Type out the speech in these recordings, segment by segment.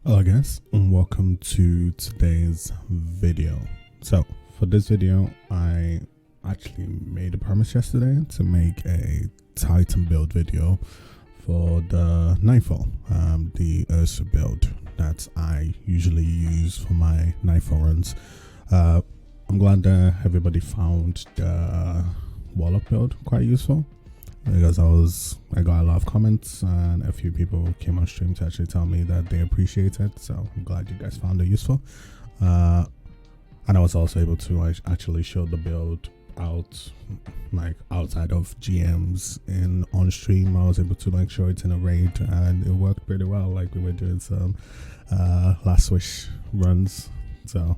Hello guys, and welcome to today's video. So for this video, I actually made a promise yesterday to make a Titan build video for the Nightfall, the Ursa build that I usually use for my Nightfall runs. I'm glad that everybody found the Warlock build quite useful, because I got a lot of comments and a few people came on stream to actually tell me that they appreciate it, so I'm glad you guys found it useful. And I was also able to actually show the build out, like outside of GMs in on stream. I was able to show it in a raid and it worked pretty well. Like we were doing some last wish runs, so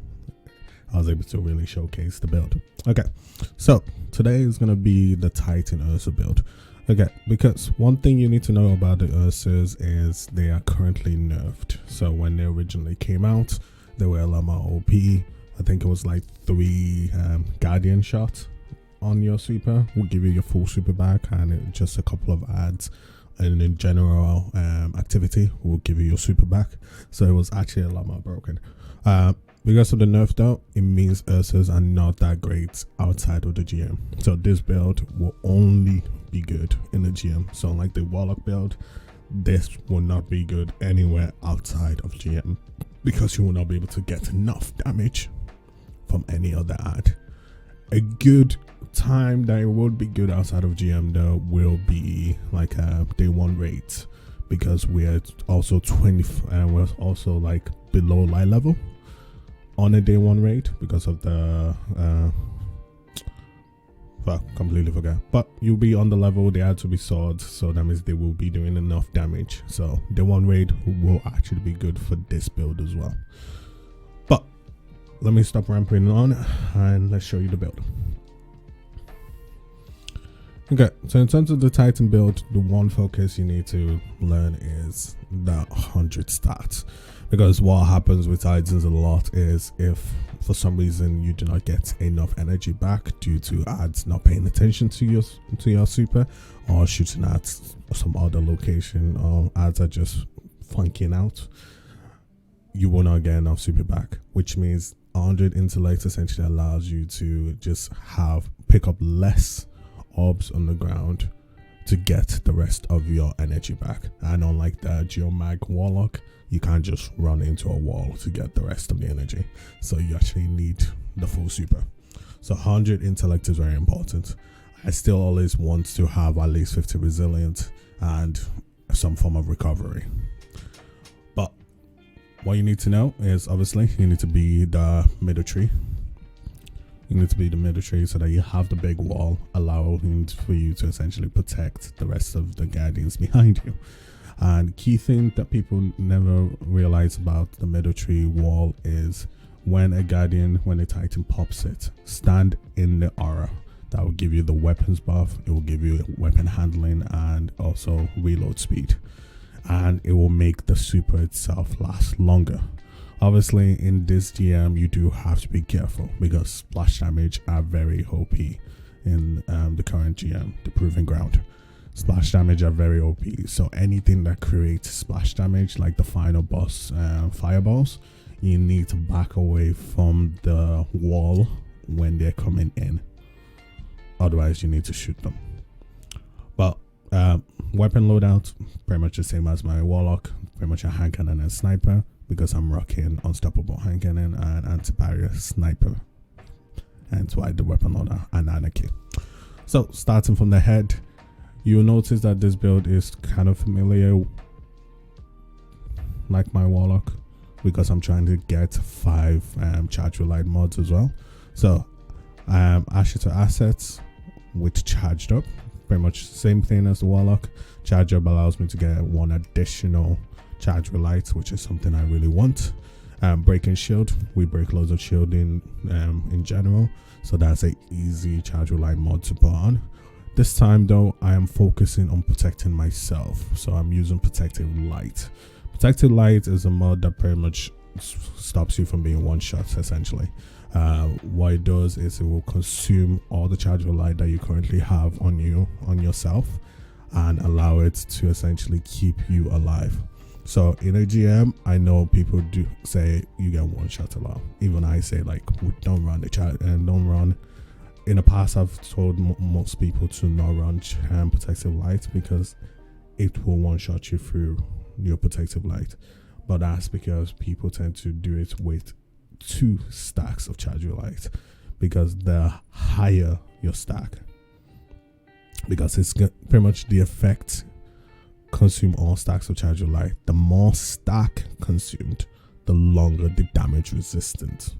I was able to really showcase the build. Okay, so today is going to be the Titan Ursa build. Okay, because one thing you need to know about the Ursas is they are currently nerfed. So when they originally came out, they were a lot more OP. I think it was like 3 Guardian shots on your super will give you your full super back, and just a couple of ads and in general activity will give you your super back. So it was actually a lot more broken. Because of the nerf though, it means Ursas are not that great outside of the GM. So this build will only be good in the GM. So like the Warlock build, this will not be good anywhere outside of GM, because you will not be able to get enough damage from any other ad. A good time that it would be good outside of GM though will be like a day 1 rate, because we're also 20 and we're also like below light level on a day 1 raid because of the completely forgot, but you'll be on the level they had to be swords, so that means they will be doing enough damage. So day 1 raid will actually be good for this build as well. But let me stop rambling on and let's show you the build. Okay, so in terms of the Titan build, the one focus you need to learn is the 100 stats, because what happens with Titans a lot is if for some reason you do not get enough energy back due to ads not paying attention to your super, or shooting at some other location, or ads are just funking out, you will not get enough super back, which means 100 intellect essentially allows you to just pick up less orbs on the ground to get the rest of your energy back. And unlike the Geomag Warlock, you can't just run into a wall to get the rest of the energy, so you actually need the full super. So 100 intellect is very important. I still always want to have at least 50 resilient and some form of recovery. But what you need to know is, obviously you need to be the middle tree. You need to be the middle tree so that you have the big wall allowing for you to essentially protect the rest of the guardians behind you. And key thing that people never realize about the middle tree wall is when a Titan pops it, stand in the aura. That will give you the weapons buff, it will give you weapon handling and also reload speed, and it will make the super itself last longer. Obviously in this GM you do have to be careful, because splash damage are very OP in the current GM, the Proving Ground. Splash damage are very OP, so anything that creates splash damage, like the final boss fireballs, you need to back away from the wall when they're coming in, otherwise you need to shoot them. But weapon loadout, pretty much the same as my Warlock, pretty much a hand cannon and sniper, because I'm rocking unstoppable hand cannon and anti-barrier sniper, and why the weapon loader and anarchy. So starting from the head, you'll notice that this build is kind of familiar like my Warlock, because I'm trying to get 5 charge relight mods as well. So Asher to assets with charged up, pretty much same thing as the Warlock. Charge up allows me to get 1 additional charge relight, which is something I really want. Breaking shield, we break loads of shielding in general, so that's a easy charge relight mod to put on. This time though, I am focusing on protecting myself, so I'm using protective light. Protective light is a mod that pretty much stops you from being one shot essentially. What it does is it will consume all the charge light that you currently have on yourself, and allow it to essentially keep you alive. So in a GM, I know people do say you get one shot a lot. Even I say like, we don't run the chat and don't run. In the past, I've told most people to not run protective light because it will one shot you through your protective light. But that's because people tend to do it with 2 stacks of charge your light, because the higher your stack, because it's pretty much the effect consume all stacks of charge your light. The more stack consumed, the longer the damage resistant.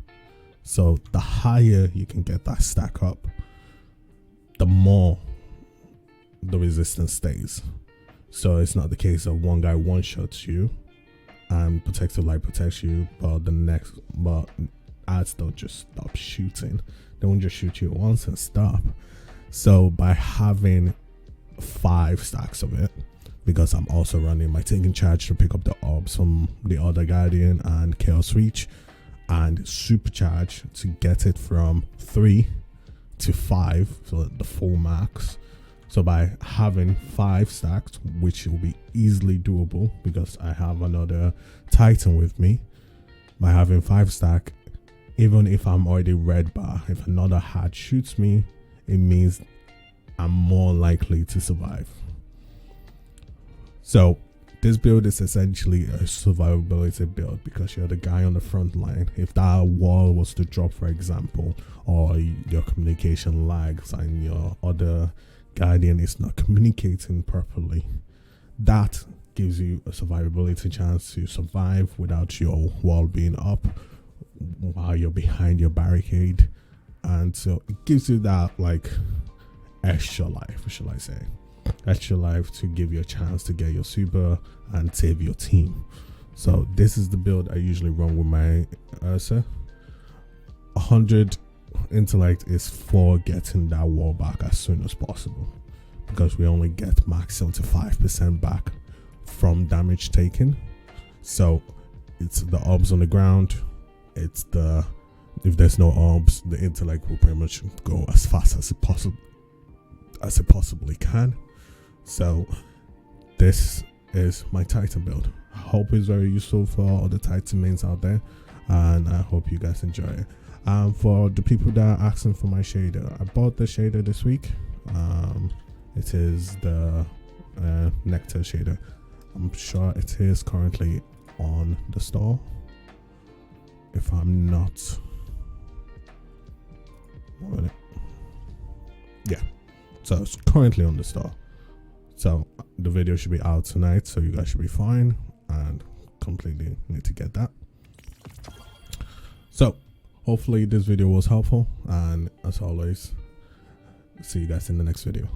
So the higher you can get that stack up, the more the resistance stays. So it's not the case of one guy one shots you and protective light protects you, but ads don't just stop shooting. They won't just shoot you once and stop. So by having 5 stacks of it, because I'm also running my taking charge to pick up the orbs from the other Guardian and Chaos Reach, and supercharge to get it from 3 to 5, so the full max. So by having 5 stacks, which will be easily doable because I have another Titan with me, by having 5 stack, even if I'm already red bar, if another hat shoots me, it means I'm more likely to survive. So this build is essentially a survivability build because you're the guy on the front line. If that wall was to drop, for example, or your communication lags and your other Guardian is not communicating properly, that gives you a survivability chance to survive without your wall being up while you're behind your barricade. And so it gives you that like extra life, shall I say, extra life to give you a chance to get your super and save your team. So this is the build I usually run with my Ursa. 100 intellect is for getting that wall back as soon as possible, because we only get max 75% back from damage taken. So it's the orbs on the ground, it's the, if there's no orbs, the intellect will pretty much go as fast as it possibly can. So this is my Titan build. I hope it's very useful for all the Titan mains out there, and I hope you guys enjoy it. For the people that are asking for my shader, I bought the shader this week. It is the Nectar shader. I'm sure it is currently on the store. If I'm not, yeah, so it's currently on the store. So the video should be out tonight, so you guys should be fine, and completely need to get that. So hopefully this video was helpful, and as always, see you guys in the next video.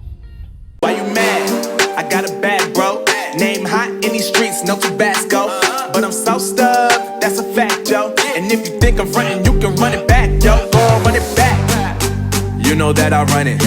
Why you mad? I got a bag, bro. Name hot in these streets, no Tabasco. But I'm so stuck, that's a fact, yo. And if you think I'm frontin', you can run it back, yo. Run it back. You know that I run it.